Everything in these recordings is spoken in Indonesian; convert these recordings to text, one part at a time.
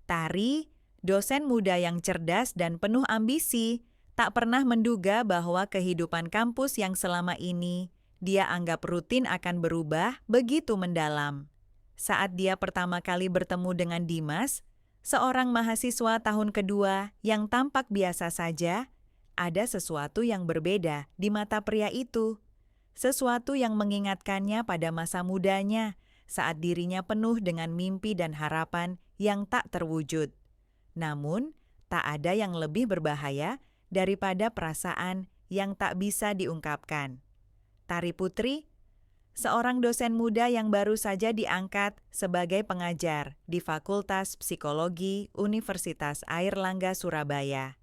Tari, dosen muda yang cerdas dan penuh ambisi, tak pernah menduga bahwa kehidupan kampus yang selama ini dia anggap rutin akan berubah begitu mendalam. Saat dia pertama kali bertemu dengan Dimas, seorang mahasiswa tahun kedua yang tampak biasa saja, ada sesuatu yang berbeda di mata pria itu. Sesuatu yang mengingatkannya pada masa mudanya saat dirinya penuh dengan mimpi dan harapan yang tak terwujud. Namun, tak ada yang lebih berbahaya daripada perasaan yang tak bisa diungkapkan. Tari Putri, seorang dosen muda yang baru saja diangkat sebagai pengajar di Fakultas Psikologi Universitas Airlangga Surabaya.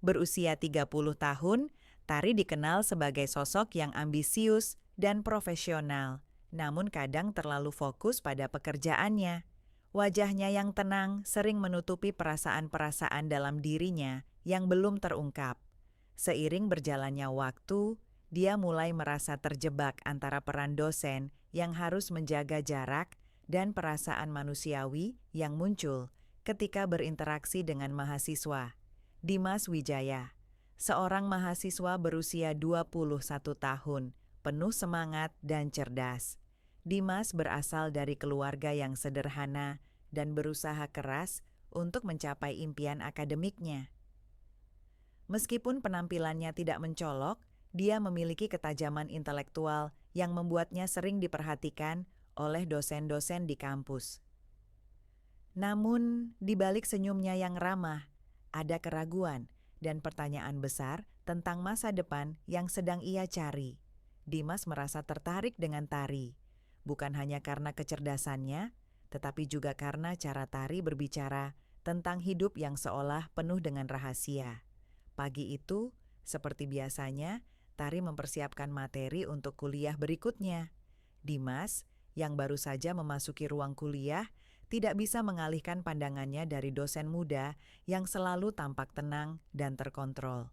Berusia 30 tahun, Tari dikenal sebagai sosok yang ambisius dan profesional, namun kadang terlalu fokus pada pekerjaannya. Wajahnya yang tenang sering menutupi perasaan-perasaan dalam dirinya yang belum terungkap. Seiring berjalannya waktu, dia mulai merasa terjebak antara peran dosen yang harus menjaga jarak dan perasaan manusiawi yang muncul ketika berinteraksi dengan mahasiswa. Dimas Wijaya, seorang mahasiswa berusia 21 tahun, penuh semangat dan cerdas. Dimas berasal dari keluarga yang sederhana dan berusaha keras untuk mencapai impian akademiknya. Meskipun penampilannya tidak mencolok, dia memiliki ketajaman intelektual yang membuatnya sering diperhatikan oleh dosen-dosen di kampus. Namun, di balik senyumnya yang ramah, ada keraguan dan pertanyaan besar tentang masa depan yang sedang ia cari. Dimas merasa tertarik dengan Tari, bukan hanya karena kecerdasannya, tetapi juga karena cara Tari berbicara tentang hidup yang seolah penuh dengan rahasia. Pagi itu, seperti biasanya, Tari mempersiapkan materi untuk kuliah berikutnya. Dimas, yang baru saja memasuki ruang kuliah, tidak bisa mengalihkan pandangannya dari dosen muda yang selalu tampak tenang dan terkontrol.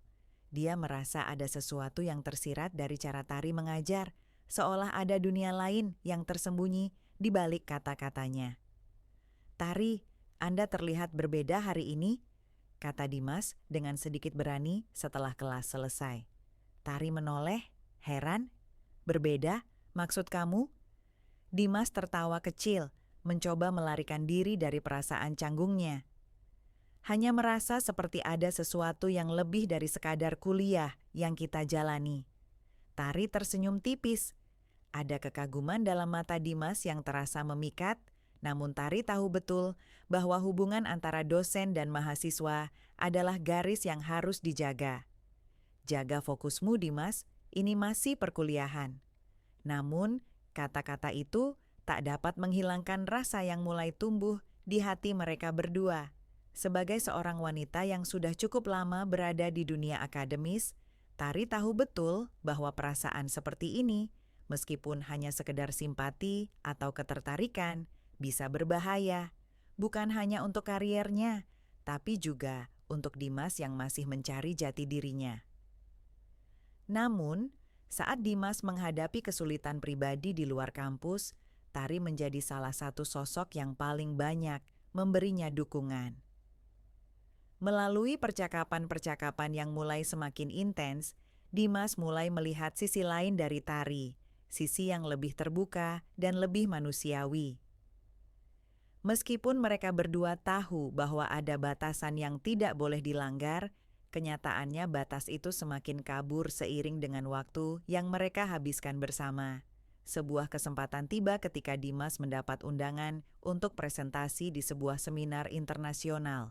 Dia merasa ada sesuatu yang tersirat dari cara Tari mengajar, seolah ada dunia lain yang tersembunyi di balik kata-katanya. "Tari, Anda terlihat berbeda hari ini," kata Dimas dengan sedikit berani setelah kelas selesai. Tari menoleh, heran. "Berbeda? Maksud kamu?" Dimas tertawa kecil, mencoba melarikan diri dari perasaan canggungnya. Hanya merasa seperti ada sesuatu yang lebih dari sekadar kuliah yang kita jalani. Tari tersenyum tipis. Ada kekaguman dalam mata Dimas yang terasa memikat, namun Tari tahu betul bahwa hubungan antara dosen dan mahasiswa adalah garis yang harus dijaga. "Jaga fokusmu, Dimas, ini masih perkuliahan." Namun, kata-kata itu tak dapat menghilangkan rasa yang mulai tumbuh di hati mereka berdua. Sebagai seorang wanita yang sudah cukup lama berada di dunia akademis, Tari tahu betul bahwa perasaan seperti ini, meskipun hanya sekedar simpati atau ketertarikan, bisa berbahaya. Bukan hanya untuk kariernya, tapi juga untuk Dimas yang masih mencari jati dirinya. Namun, saat Dimas menghadapi kesulitan pribadi di luar kampus, Tari menjadi salah satu sosok yang paling banyak memberinya dukungan. Melalui percakapan-percakapan yang mulai semakin intens, Dimas mulai melihat sisi lain dari Tari, sisi yang lebih terbuka dan lebih manusiawi. Meskipun mereka berdua tahu bahwa ada batasan yang tidak boleh dilanggar, kenyataannya batas itu semakin kabur seiring dengan waktu yang mereka habiskan bersama. Sebuah kesempatan tiba ketika Dimas mendapat undangan untuk presentasi di sebuah seminar internasional.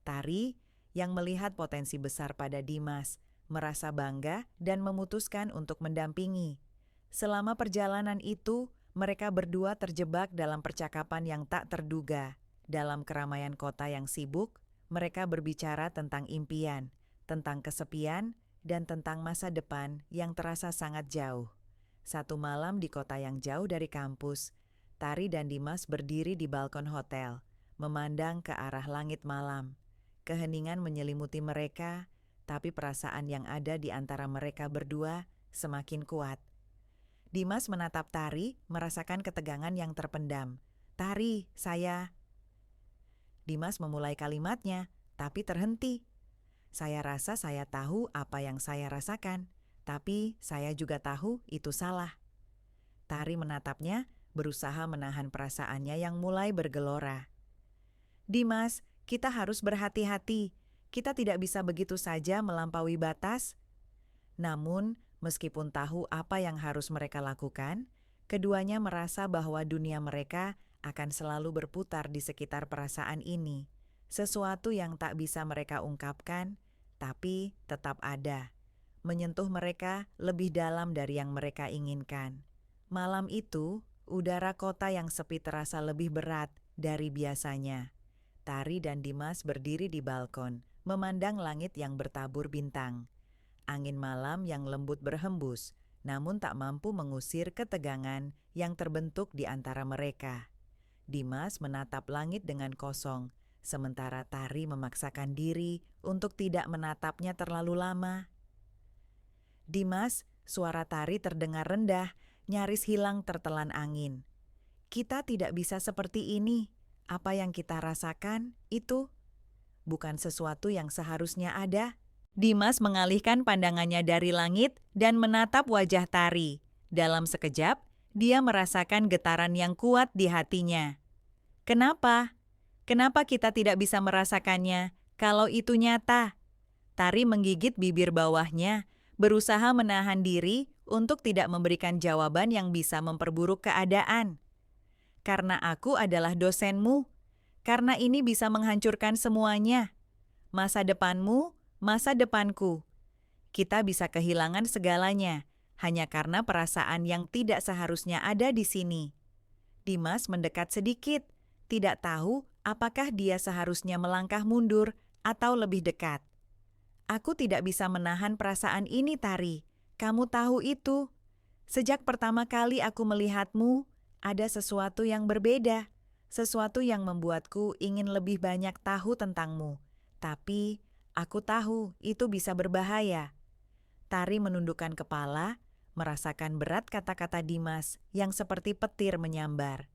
Tari, yang melihat potensi besar pada Dimas, merasa bangga dan memutuskan untuk mendampingi. Selama perjalanan itu, mereka berdua terjebak dalam percakapan yang tak terduga. Dalam keramaian kota yang sibuk, mereka berbicara tentang impian, tentang kesepian, dan tentang masa depan yang terasa sangat jauh. Satu malam di kota yang jauh dari kampus, Tari dan Dimas berdiri di balkon hotel, memandang ke arah langit malam. Keheningan menyelimuti mereka, tapi perasaan yang ada di antara mereka berdua semakin kuat. Dimas menatap Tari, merasakan ketegangan yang terpendam. "Tari, saya..." Dimas memulai kalimatnya, tapi terhenti. Saya rasa saya tahu apa yang saya rasakan, tapi saya juga tahu itu salah. Tari menatapnya, berusaha menahan perasaannya yang mulai bergelora. Dimas, kita harus berhati-hati. Kita tidak bisa begitu saja melampaui batas. Namun, meskipun tahu apa yang harus mereka lakukan, keduanya merasa bahwa dunia mereka akan selalu berputar di sekitar perasaan ini. Sesuatu yang tak bisa mereka ungkapkan, tapi tetap ada. Menyentuh mereka lebih dalam dari yang mereka inginkan. Malam itu, udara kota yang sepi terasa lebih berat dari biasanya. Tari dan Dimas berdiri di balkon, memandang langit yang bertabur bintang. Angin malam yang lembut berhembus, namun tak mampu mengusir ketegangan yang terbentuk di antara mereka. Dimas menatap langit dengan kosong, sementara Tari memaksakan diri untuk tidak menatapnya terlalu lama. Dimas, suara Tari terdengar rendah, nyaris hilang tertelan angin. Kita tidak bisa seperti ini. Apa yang kita rasakan itu bukan sesuatu yang seharusnya ada. Dimas mengalihkan pandangannya dari langit dan menatap wajah Tari. Dalam sekejap, dia merasakan getaran yang kuat di hatinya. Kenapa? Kenapa kita tidak bisa merasakannya kalau itu nyata? Tari menggigit bibir bawahnya, berusaha menahan diri untuk tidak memberikan jawaban yang bisa memperburuk keadaan. Karena aku adalah dosenmu, karena ini bisa menghancurkan semuanya. Masa depanmu, masa depanku. Kita bisa kehilangan segalanya, hanya karena perasaan yang tidak seharusnya ada di sini. Dimas mendekat sedikit, tidak tahu apakah dia seharusnya melangkah mundur atau lebih dekat. Aku tidak bisa menahan perasaan ini, Tari. Kamu tahu itu. Sejak pertama kali aku melihatmu, ada sesuatu yang berbeda. Sesuatu yang membuatku ingin lebih banyak tahu tentangmu. Tapi, aku tahu itu bisa berbahaya. Tari menundukkan kepala, merasakan berat kata-kata Dimas yang seperti petir menyambar.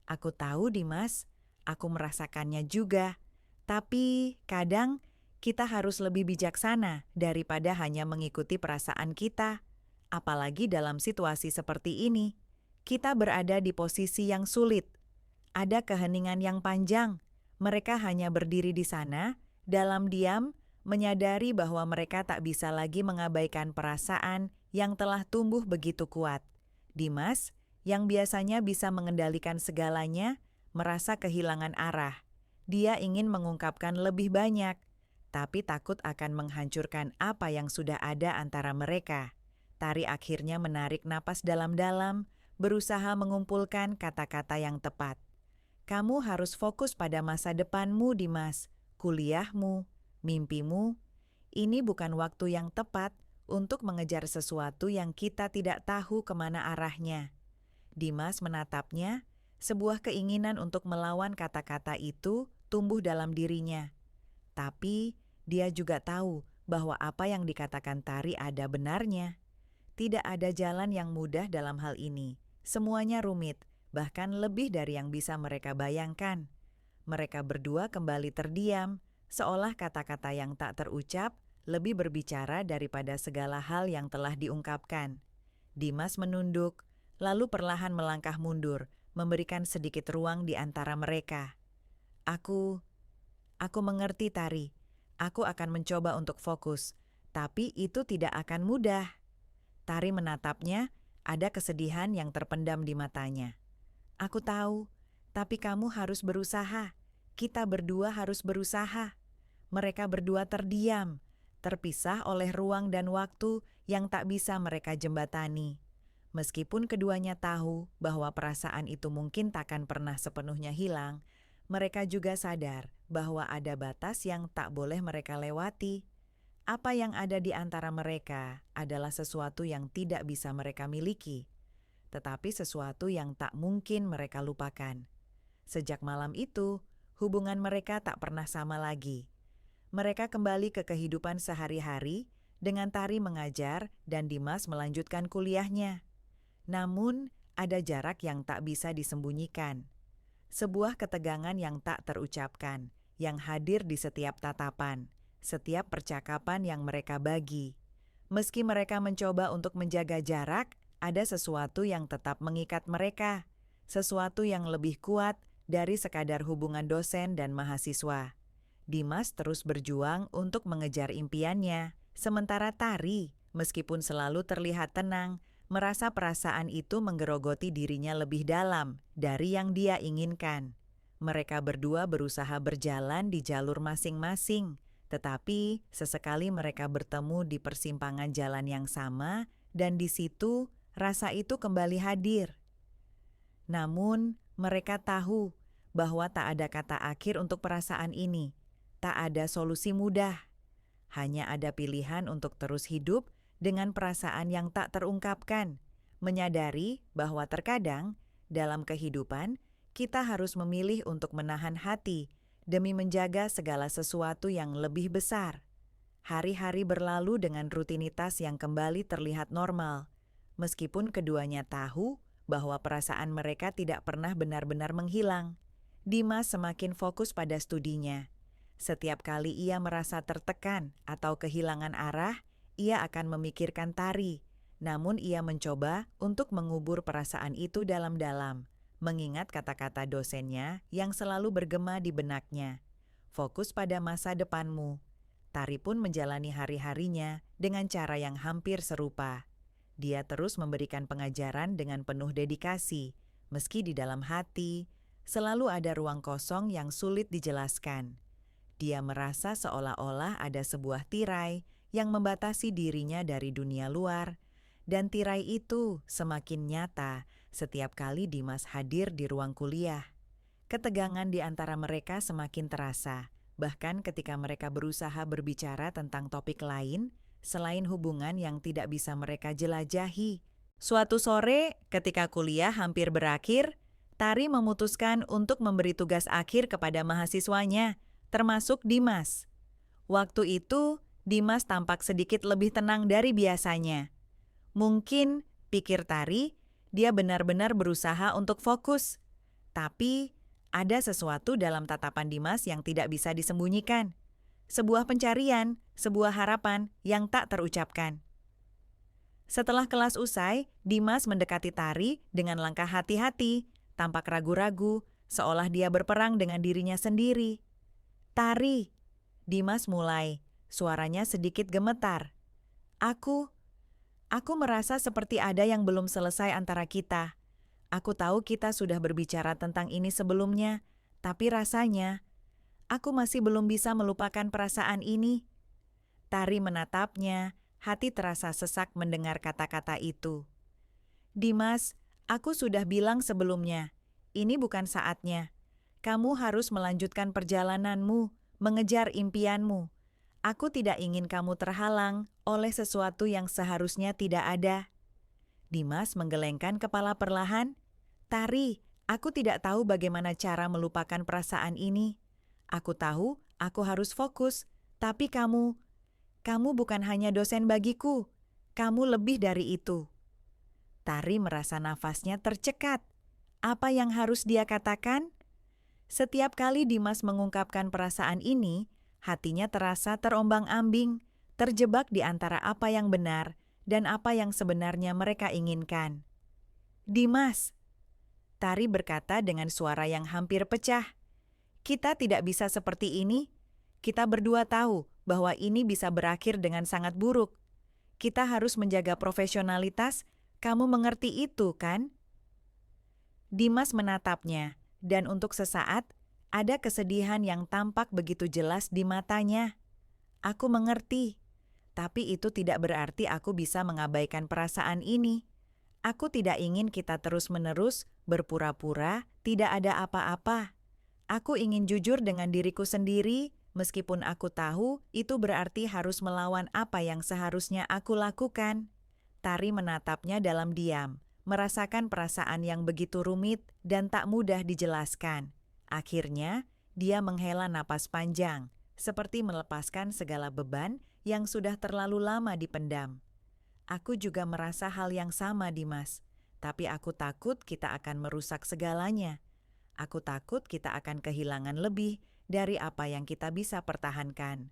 Aku tahu, Dimas. Aku merasakannya juga. Tapi, kadang kita harus lebih bijaksana daripada hanya mengikuti perasaan kita. Apalagi dalam situasi seperti ini. Kita berada di posisi yang sulit. Ada keheningan yang panjang. Mereka hanya berdiri di sana, dalam diam, menyadari bahwa mereka tak bisa lagi mengabaikan perasaan yang telah tumbuh begitu kuat. Dimas, yang biasanya bisa mengendalikan segalanya, merasa kehilangan arah. Dia ingin mengungkapkan lebih banyak, tapi takut akan menghancurkan apa yang sudah ada antara mereka. Tari akhirnya menarik napas dalam-dalam, berusaha mengumpulkan kata-kata yang tepat. Kamu harus fokus pada masa depanmu, Dimas. Kuliahmu, mimpimu. Ini bukan waktu yang tepat untuk mengejar sesuatu yang kita tidak tahu kemana arahnya. Dimas menatapnya, sebuah keinginan untuk melawan kata-kata itu tumbuh dalam dirinya. Tapi dia juga tahu bahwa apa yang dikatakan Tari ada benarnya. Tidak ada jalan yang mudah dalam hal ini. Semuanya rumit, bahkan lebih dari yang bisa mereka bayangkan. Mereka berdua kembali terdiam, seolah kata-kata yang tak terucap lebih berbicara daripada segala hal yang telah diungkapkan. Dimas menunduk, lalu perlahan melangkah mundur, memberikan sedikit ruang di antara mereka. Aku mengerti, Tari. Aku akan mencoba untuk fokus, tapi itu tidak akan mudah. Tari menatapnya, ada kesedihan yang terpendam di matanya. Aku tahu, tapi kamu harus berusaha. Kita berdua harus berusaha. Mereka berdua terdiam, terpisah oleh ruang dan waktu yang tak bisa mereka jembatani. Meskipun keduanya tahu bahwa perasaan itu mungkin takkan pernah sepenuhnya hilang, mereka juga sadar bahwa ada batas yang tak boleh mereka lewati. Apa yang ada di antara mereka adalah sesuatu yang tidak bisa mereka miliki, tetapi sesuatu yang tak mungkin mereka lupakan. Sejak malam itu, hubungan mereka tak pernah sama lagi. Mereka kembali ke kehidupan sehari-hari dengan Tari mengajar dan Dimas melanjutkan kuliahnya. Namun, ada jarak yang tak bisa disembunyikan. sebuah ketegangan yang tak terucapkan, yang hadir di setiap tatapan, setiap percakapan yang mereka bagi. Meski mereka mencoba untuk menjaga jarak, ada sesuatu yang tetap mengikat mereka, sesuatu yang lebih kuat dari sekadar hubungan dosen dan mahasiswa. Dimas terus berjuang untuk mengejar impiannya, sementara Tari, meskipun selalu terlihat tenang, merasa perasaan itu menggerogoti dirinya lebih dalam dari yang dia inginkan. Mereka berdua berusaha berjalan di jalur masing-masing, tetapi sesekali mereka bertemu di persimpangan jalan yang sama, dan di situ rasa itu kembali hadir. Namun, mereka tahu bahwa tak ada kata akhir untuk perasaan ini. Tak ada solusi mudah. Hanya ada pilihan untuk terus hidup dengan perasaan yang tak terungkapkan, menyadari bahwa terkadang dalam kehidupan kita harus memilih untuk menahan hati demi menjaga segala sesuatu yang lebih besar. Hari-hari berlalu dengan rutinitas yang kembali terlihat normal, meskipun keduanya tahu bahwa perasaan mereka tidak pernah benar-benar menghilang. Dimas semakin fokus pada studinya. Setiap kali ia merasa tertekan atau kehilangan arah, ia akan memikirkan Tari. Namun ia mencoba untuk mengubur perasaan itu dalam-dalam, mengingat kata-kata dosennya yang selalu bergema di benaknya. Fokus pada masa depanmu. Tari pun menjalani hari-harinya dengan cara yang hampir serupa. Dia terus memberikan pengajaran dengan penuh dedikasi, meski di dalam hati selalu ada ruang kosong yang sulit dijelaskan. Dia merasa seolah-olah ada sebuah tirai yang membatasi dirinya dari dunia luar, dan tirai itu semakin nyata setiap kali Dimas hadir di ruang kuliah. Ketegangan di antara mereka semakin terasa, bahkan ketika mereka berusaha berbicara tentang topik lain selain hubungan yang tidak bisa mereka jelajahi. Suatu sore, ketika kuliah hampir berakhir, Tari memutuskan untuk memberi tugas akhir kepada mahasiswanya, termasuk Dimas. Waktu itu, Dimas tampak sedikit lebih tenang dari biasanya. Mungkin, pikir Tari, dia benar-benar berusaha untuk fokus. Tapi, ada sesuatu dalam tatapan Dimas yang tidak bisa disembunyikan. Sebuah pencarian, sebuah harapan yang tak terucapkan. Setelah kelas usai, Dimas mendekati Tari dengan langkah hati-hati, tampak ragu-ragu, seolah dia berperang dengan dirinya sendiri. Tari, Dimas mulai, suaranya sedikit gemetar. Aku merasa seperti ada yang belum selesai antara kita. Aku tahu kita sudah berbicara tentang ini sebelumnya, tapi rasanya aku masih belum bisa melupakan perasaan ini. Tari menatapnya, hati terasa sesak mendengar kata-kata itu. Dimas, aku sudah bilang sebelumnya, ini bukan saatnya. Kamu harus melanjutkan perjalananmu, mengejar impianmu. Aku tidak ingin kamu terhalang oleh sesuatu yang seharusnya tidak ada. Dimas menggelengkan kepala perlahan. Tari, aku tidak tahu bagaimana cara melupakan perasaan ini. Aku tahu aku harus fokus, tapi kamu bukan hanya dosen bagiku. Kamu lebih dari itu. Tari merasa nafasnya tercekat. Apa yang harus dia katakan? Setiap kali Dimas mengungkapkan perasaan ini, hatinya terasa terombang-ambing, terjebak di antara apa yang benar dan apa yang sebenarnya mereka inginkan. Dimas, Tari berkata dengan suara yang hampir pecah. Kita tidak bisa seperti ini. Kita berdua tahu bahwa ini bisa berakhir dengan sangat buruk. Kita harus menjaga profesionalitas. Kamu mengerti itu, kan? Dimas menatapnya. Dan untuk sesaat, ada kesedihan yang tampak begitu jelas di matanya. Aku mengerti, tapi itu tidak berarti aku bisa mengabaikan perasaan ini. Aku tidak ingin kita terus-menerus berpura-pura tidak ada apa-apa. Aku ingin jujur dengan diriku sendiri, meskipun aku tahu itu berarti harus melawan apa yang seharusnya aku lakukan. Tari menatapnya dalam diam, merasakan perasaan yang begitu rumit dan tak mudah dijelaskan. Akhirnya, dia menghela napas panjang, seperti melepaskan segala beban yang sudah terlalu lama dipendam. Aku juga merasa hal yang sama, Dimas. Tapi aku takut kita akan merusak segalanya. Aku takut kita akan kehilangan lebih dari apa yang kita bisa pertahankan.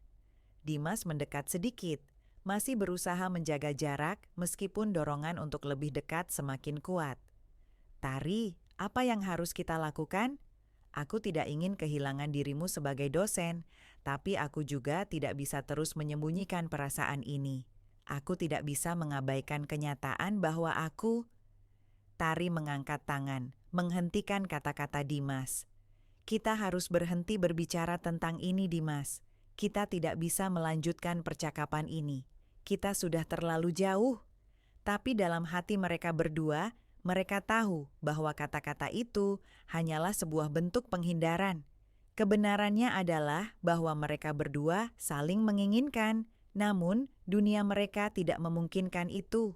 Dimas mendekat sedikit, masih berusaha menjaga jarak meskipun dorongan untuk lebih dekat semakin kuat. Tari, apa yang harus kita lakukan? Aku tidak ingin kehilangan dirimu sebagai dosen, tapi aku juga tidak bisa terus menyembunyikan perasaan ini. Aku tidak bisa mengabaikan kenyataan bahwa Tari mengangkat tangan, menghentikan kata-kata Dimas. Kita harus berhenti berbicara tentang ini, Dimas. Kita tidak bisa melanjutkan percakapan ini. Kita sudah terlalu jauh. Tapi dalam hati mereka berdua, mereka tahu bahwa kata-kata itu hanyalah sebuah bentuk penghindaran. Kebenarannya adalah bahwa mereka berdua saling menginginkan, namun dunia mereka tidak memungkinkan itu.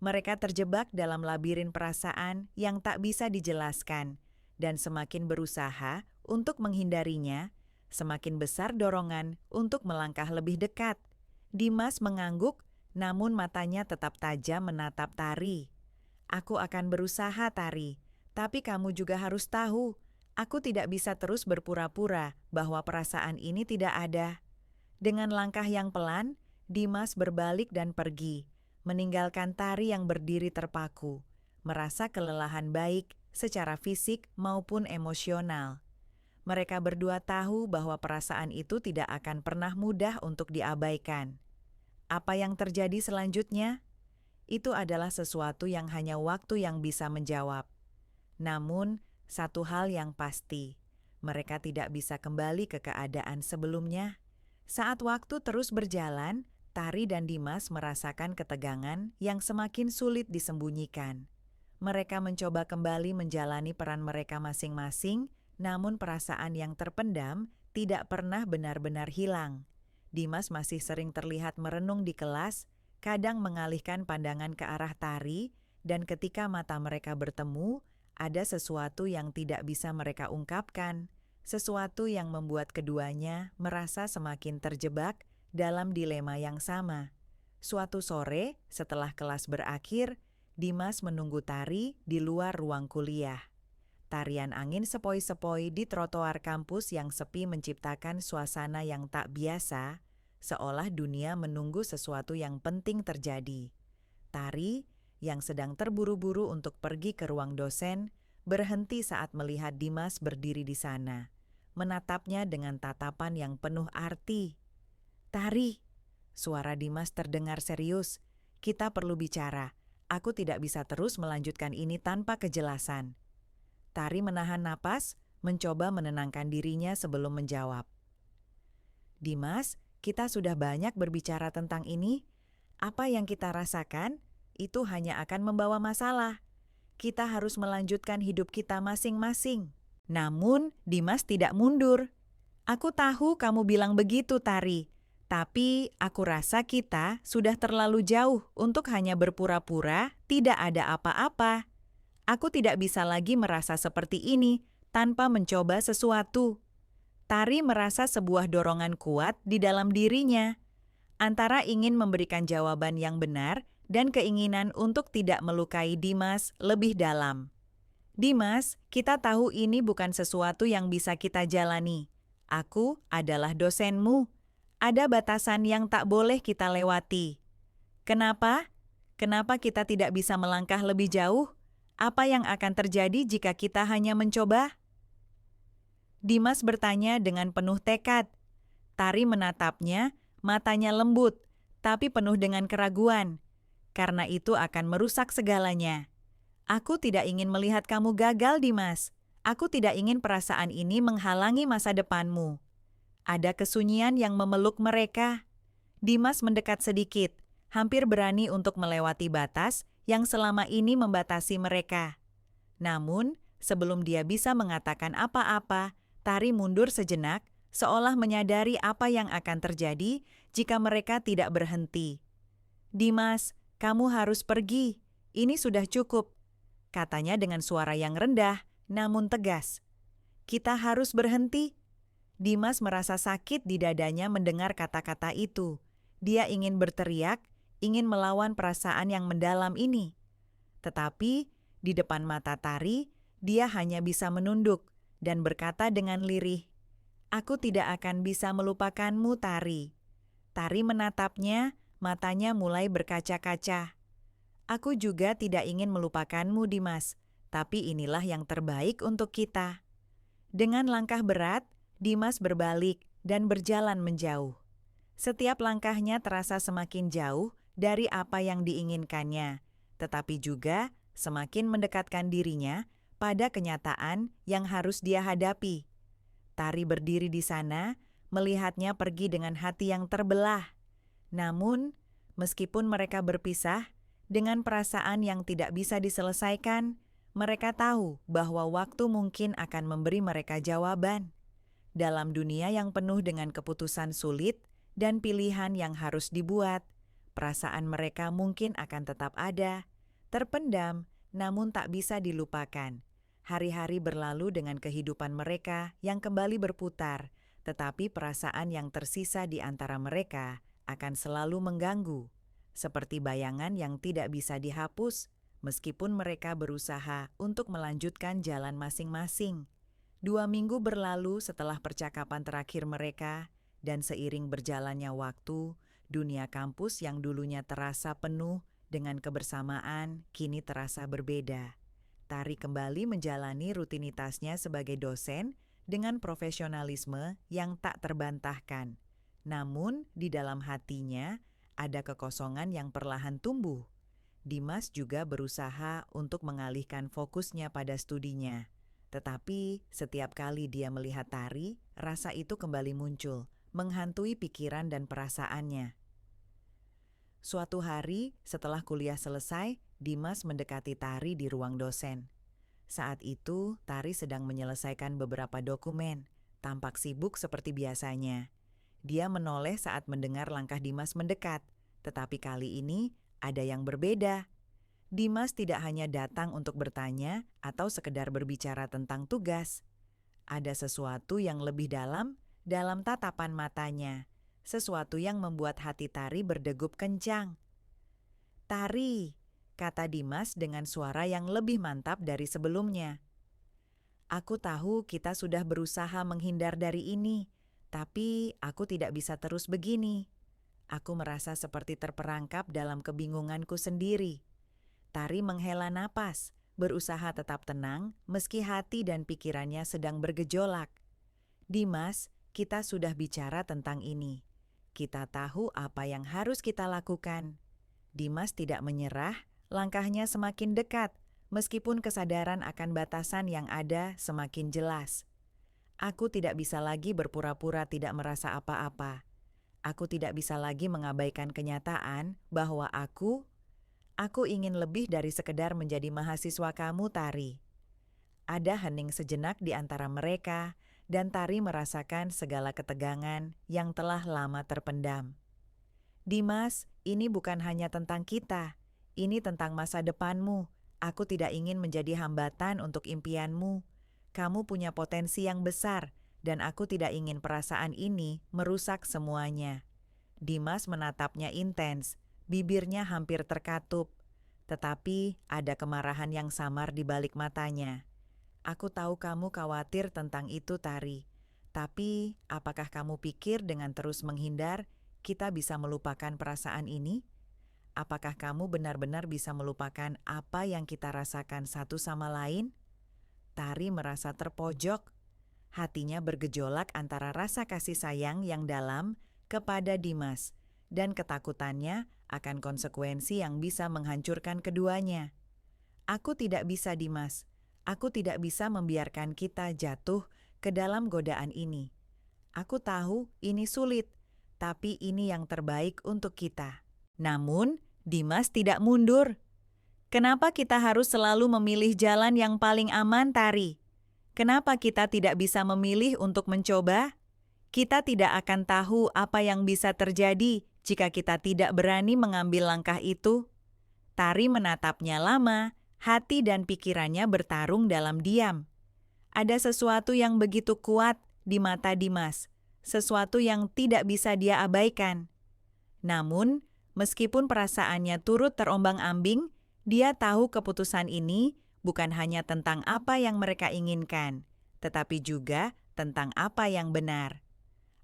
Mereka terjebak dalam labirin perasaan yang tak bisa dijelaskan, dan semakin berusaha untuk menghindarinya, semakin besar dorongan untuk melangkah lebih dekat. Dimas mengangguk, namun matanya tetap tajam menatap Tari. Aku akan berusaha, Tari, tapi kamu juga harus tahu, aku tidak bisa terus berpura-pura bahwa perasaan ini tidak ada. Dengan langkah yang pelan, Dimas berbalik dan pergi, meninggalkan Tari yang berdiri terpaku, merasa kelelahan baik secara fisik maupun emosional. Mereka berdua tahu bahwa perasaan itu tidak akan pernah mudah untuk diabaikan. Apa yang terjadi selanjutnya? Itu adalah sesuatu yang hanya waktu yang bisa menjawab. Namun, satu hal yang pasti, mereka tidak bisa kembali ke keadaan sebelumnya. Saat waktu terus berjalan, Tari dan Dimas merasakan ketegangan yang semakin sulit disembunyikan. Mereka mencoba kembali menjalani peran mereka masing-masing, namun perasaan yang terpendam tidak pernah benar-benar hilang. Dimas masih sering terlihat merenung di kelas, kadang mengalihkan pandangan ke arah Tari, dan ketika mata mereka bertemu, ada sesuatu yang tidak bisa mereka ungkapkan, sesuatu yang membuat keduanya merasa semakin terjebak dalam dilema yang sama. Suatu sore, setelah kelas berakhir, Dimas menunggu Tari di luar ruang kuliah. Tarian angin sepoi-sepoi di trotoar kampus yang sepi menciptakan suasana yang tak biasa, seolah dunia menunggu sesuatu yang penting terjadi. Tari, yang sedang terburu-buru untuk pergi ke ruang dosen, berhenti saat melihat Dimas berdiri di sana, menatapnya dengan tatapan yang penuh arti. "Tari," suara Dimas terdengar serius, "kita perlu bicara. Aku tidak bisa terus melanjutkan ini tanpa kejelasan." Tari menahan napas, mencoba menenangkan dirinya sebelum menjawab. "Dimas, kita sudah banyak berbicara tentang ini. Apa yang kita rasakan, itu hanya akan membawa masalah. Kita harus melanjutkan hidup kita masing-masing." Namun, Dimas tidak mundur. "Aku tahu kamu bilang begitu, Tari. Tapi aku rasa kita sudah terlalu jauh untuk hanya berpura-pura tidak ada apa-apa. Aku tidak bisa lagi merasa seperti ini tanpa mencoba sesuatu." Tari merasa sebuah dorongan kuat di dalam dirinya, antara ingin memberikan jawaban yang benar dan keinginan untuk tidak melukai Dimas lebih dalam. "Dimas, kita tahu ini bukan sesuatu yang bisa kita jalani. Aku adalah dosenmu. Ada batasan yang tak boleh kita lewati. Kenapa? Kenapa kita tidak bisa melangkah lebih jauh? Apa yang akan terjadi jika kita hanya mencoba?" Dimas bertanya dengan penuh tekad. Tari menatapnya, matanya lembut, tapi penuh dengan keraguan. "Karena itu akan merusak segalanya. Aku tidak ingin melihat kamu gagal, Dimas. Aku tidak ingin perasaan ini menghalangi masa depanmu." Ada kesunyian yang memeluk mereka. Dimas mendekat sedikit, hampir berani untuk melewati batas yang selama ini membatasi mereka. Namun, sebelum dia bisa mengatakan apa-apa, Tari mundur sejenak, seolah menyadari apa yang akan terjadi jika mereka tidak berhenti. "Dimas, kamu harus pergi. Ini sudah cukup," katanya dengan suara yang rendah, namun tegas. "Kita harus berhenti." Dimas merasa sakit di dadanya mendengar kata-kata itu. Dia ingin berteriak, ingin melawan perasaan yang mendalam ini. Tetapi, di depan mata Tari, dia hanya bisa menunduk, dan berkata dengan lirih, "Aku tidak akan bisa melupakanmu, Tari." Tari menatapnya, matanya mulai berkaca-kaca. "Aku juga tidak ingin melupakanmu, Dimas, tapi inilah yang terbaik untuk kita." Dengan langkah berat, Dimas berbalik dan berjalan menjauh. Setiap langkahnya terasa semakin jauh dari apa yang diinginkannya, tetapi juga semakin mendekatkan dirinya pada kenyataan yang harus dia hadapi. Tari berdiri di sana, melihatnya pergi dengan hati yang terbelah. Namun, meskipun mereka berpisah, dengan perasaan yang tidak bisa diselesaikan, mereka tahu bahwa waktu mungkin akan memberi mereka jawaban. Dalam dunia yang penuh dengan keputusan sulit dan pilihan yang harus dibuat, perasaan mereka mungkin akan tetap ada, terpendam, namun tak bisa dilupakan. Hari-hari berlalu dengan kehidupan mereka yang kembali berputar, tetapi perasaan yang tersisa di antara mereka akan selalu mengganggu, seperti bayangan yang tidak bisa dihapus, meskipun mereka berusaha untuk melanjutkan jalan masing-masing. 2 minggu berlalu setelah percakapan terakhir mereka, dan seiring berjalannya waktu, dunia kampus yang dulunya terasa penuh dengan kebersamaan kini terasa berbeda. Tari kembali menjalani rutinitasnya sebagai dosen dengan profesionalisme yang tak terbantahkan. Namun, di dalam hatinya ada kekosongan yang perlahan tumbuh. Dimas juga berusaha untuk mengalihkan fokusnya pada studinya. Tetapi setiap kali dia melihat Tari, rasa itu kembali muncul, menghantui pikiran dan perasaannya. Suatu hari, setelah kuliah selesai, Dimas mendekati Tari di ruang dosen. Saat itu, Tari sedang menyelesaikan beberapa dokumen, tampak sibuk seperti biasanya. Dia menoleh saat mendengar langkah Dimas mendekat, tetapi kali ini ada yang berbeda. Dimas tidak hanya datang untuk bertanya atau sekedar berbicara tentang tugas. Ada sesuatu yang lebih dalam tatapan matanya, sesuatu yang membuat hati Tari berdegup kencang. "Tari," kata Dimas dengan suara yang lebih mantap dari sebelumnya. "Aku tahu kita sudah berusaha menghindar dari ini, tapi aku tidak bisa terus begini. Aku merasa seperti terperangkap dalam kebingunganku sendiri." Tari menghela napas, berusaha tetap tenang meski hati dan pikirannya sedang bergejolak. "Dimas, kita sudah bicara tentang ini. Kita tahu apa yang harus kita lakukan." Dimas tidak menyerah, langkahnya semakin dekat, meskipun kesadaran akan batasan yang ada semakin jelas. "Aku tidak bisa lagi berpura-pura tidak merasa apa-apa. Aku tidak bisa lagi mengabaikan kenyataan bahwa aku ingin lebih dari sekedar menjadi mahasiswa kamu, Tari." Ada hening sejenak di antara mereka, dan Tari merasakan segala ketegangan yang telah lama terpendam. "Dimas, ini bukan hanya tentang kita. Ini tentang masa depanmu. Aku tidak ingin menjadi hambatan untuk impianmu. Kamu punya potensi yang besar, dan aku tidak ingin perasaan ini merusak semuanya." Dimas menatapnya intens, bibirnya hampir terkatup. Tetapi ada kemarahan yang samar di balik matanya. "Aku tahu kamu khawatir tentang itu, Tari. Tapi apakah kamu pikir dengan terus menghindar, kita bisa melupakan perasaan ini? Apakah kamu benar-benar bisa melupakan apa yang kita rasakan satu sama lain?" Tari merasa terpojok. Hatinya bergejolak antara rasa kasih sayang yang dalam kepada Dimas dan ketakutannya akan konsekuensi yang bisa menghancurkan keduanya. "Aku tidak bisa, Dimas. Aku tidak bisa membiarkan kita jatuh ke dalam godaan ini. Aku tahu ini sulit, tapi ini yang terbaik untuk kita." Namun, Dimas tidak mundur. "Kenapa kita harus selalu memilih jalan yang paling aman, Tari? Kenapa kita tidak bisa memilih untuk mencoba? Kita tidak akan tahu apa yang bisa terjadi jika kita tidak berani mengambil langkah itu." Tari menatapnya lama, hati dan pikirannya bertarung dalam diam. Ada sesuatu yang begitu kuat di mata Dimas, sesuatu yang tidak bisa dia abaikan. Namun, meskipun perasaannya turut terombang-ambing, dia tahu keputusan ini bukan hanya tentang apa yang mereka inginkan, tetapi juga tentang apa yang benar.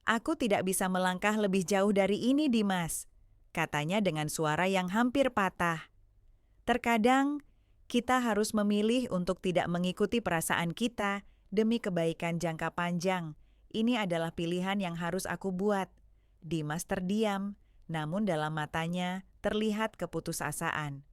Aku tidak bisa melangkah lebih jauh dari ini, Dimas, katanya dengan suara yang hampir patah. Terkadang, kita harus memilih untuk tidak mengikuti perasaan kita demi kebaikan jangka panjang. Ini adalah pilihan yang harus aku buat. Dimas terdiam, namun dalam matanya terlihat keputusasaan.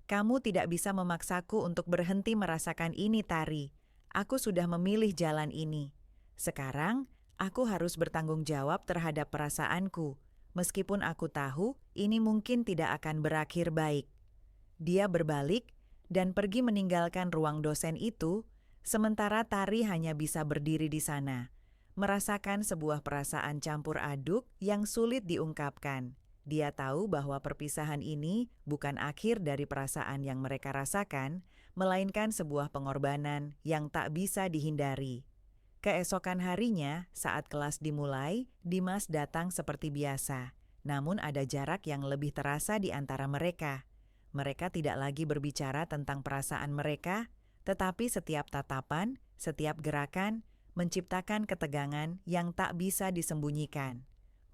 Kamu tidak bisa memaksaku untuk berhenti merasakan ini, Tari. Aku sudah memilih jalan ini. Sekarang, aku harus bertanggung jawab terhadap perasaanku, meskipun aku tahu ini mungkin tidak akan berakhir baik. Dia berbalik dan pergi meninggalkan ruang dosen itu, sementara Tari hanya bisa berdiri di sana, merasakan sebuah perasaan campur aduk yang sulit diungkapkan. Dia tahu bahwa perpisahan ini bukan akhir dari perasaan yang mereka rasakan, melainkan sebuah pengorbanan yang tak bisa dihindari. Keesokan harinya, saat kelas dimulai, Dimas datang seperti biasa. Namun ada jarak yang lebih terasa di antara mereka. Mereka tidak lagi berbicara tentang perasaan mereka, tetapi setiap tatapan, setiap gerakan, menciptakan ketegangan yang tak bisa disembunyikan.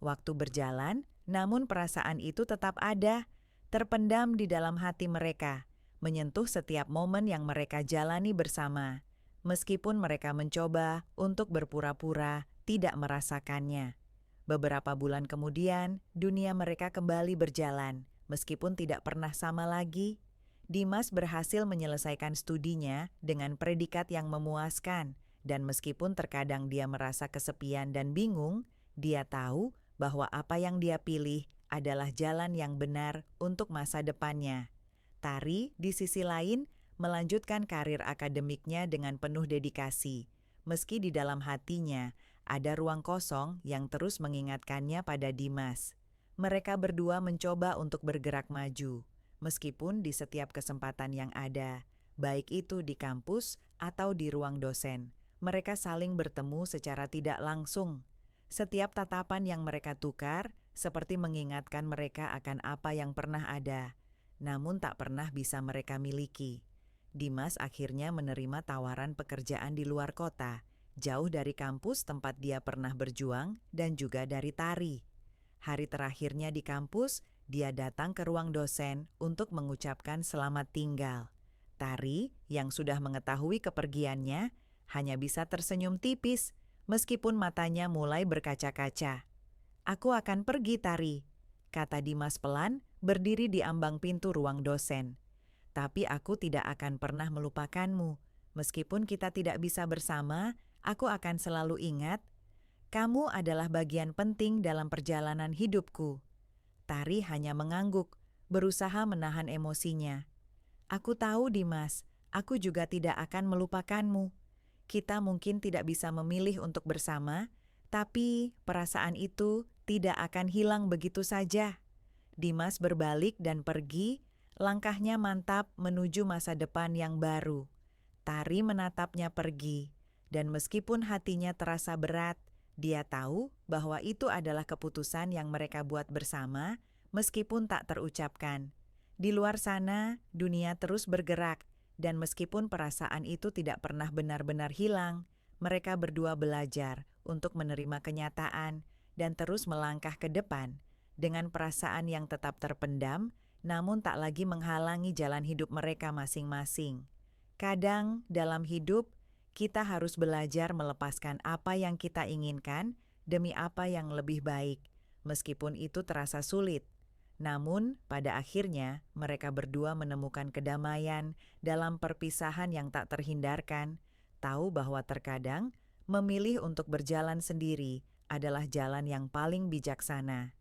Waktu berjalan, namun perasaan itu tetap ada, terpendam di dalam hati mereka, menyentuh setiap momen yang mereka jalani bersama, meskipun mereka mencoba untuk berpura-pura tidak merasakannya. Beberapa bulan kemudian, dunia mereka kembali berjalan, meskipun tidak pernah sama lagi. Dimas berhasil menyelesaikan studinya dengan predikat yang memuaskan, dan meskipun terkadang dia merasa kesepian dan bingung, dia tahu bahwa apa yang dia pilih adalah jalan yang benar untuk masa depannya. Tari, di sisi lain, melanjutkan karir akademiknya dengan penuh dedikasi, meski di dalam hatinya ada ruang kosong yang terus mengingatkannya pada Dimas. Mereka berdua mencoba untuk bergerak maju, meskipun di setiap kesempatan yang ada, baik itu di kampus atau di ruang dosen, mereka saling bertemu secara tidak langsung. Setiap tatapan yang mereka tukar seperti mengingatkan mereka akan apa yang pernah ada, namun tak pernah bisa mereka miliki. Dimas akhirnya menerima tawaran pekerjaan di luar kota, jauh dari kampus tempat dia pernah berjuang dan juga dari Tari. Hari terakhirnya di kampus, dia datang ke ruang dosen untuk mengucapkan selamat tinggal. Tari, yang sudah mengetahui kepergiannya, hanya bisa tersenyum tipis, meskipun matanya mulai berkaca-kaca. "Aku akan pergi, Tari," kata Dimas pelan, berdiri di ambang pintu ruang dosen. "Tapi aku tidak akan pernah melupakanmu. Meskipun kita tidak bisa bersama, aku akan selalu ingat, kamu adalah bagian penting dalam perjalanan hidupku." Tari hanya mengangguk, berusaha menahan emosinya. "Aku tahu, Dimas, aku juga tidak akan melupakanmu. Kita mungkin tidak bisa memilih untuk bersama, tapi perasaan itu tidak akan hilang begitu saja." Dimas berbalik dan pergi, langkahnya mantap menuju masa depan yang baru. Tari menatapnya pergi, dan meskipun hatinya terasa berat, dia tahu bahwa itu adalah keputusan yang mereka buat bersama, meskipun tak terucapkan. Di luar sana, dunia terus bergerak, dan meskipun perasaan itu tidak pernah benar-benar hilang, mereka berdua belajar untuk menerima kenyataan dan terus melangkah ke depan dengan perasaan yang tetap terpendam, namun tak lagi menghalangi jalan hidup mereka masing-masing. Kadang dalam hidup, kita harus belajar melepaskan apa yang kita inginkan demi apa yang lebih baik, meskipun itu terasa sulit. Namun, pada akhirnya, mereka berdua menemukan kedamaian dalam perpisahan yang tak terhindarkan, tahu bahwa terkadang memilih untuk berjalan sendiri adalah jalan yang paling bijaksana.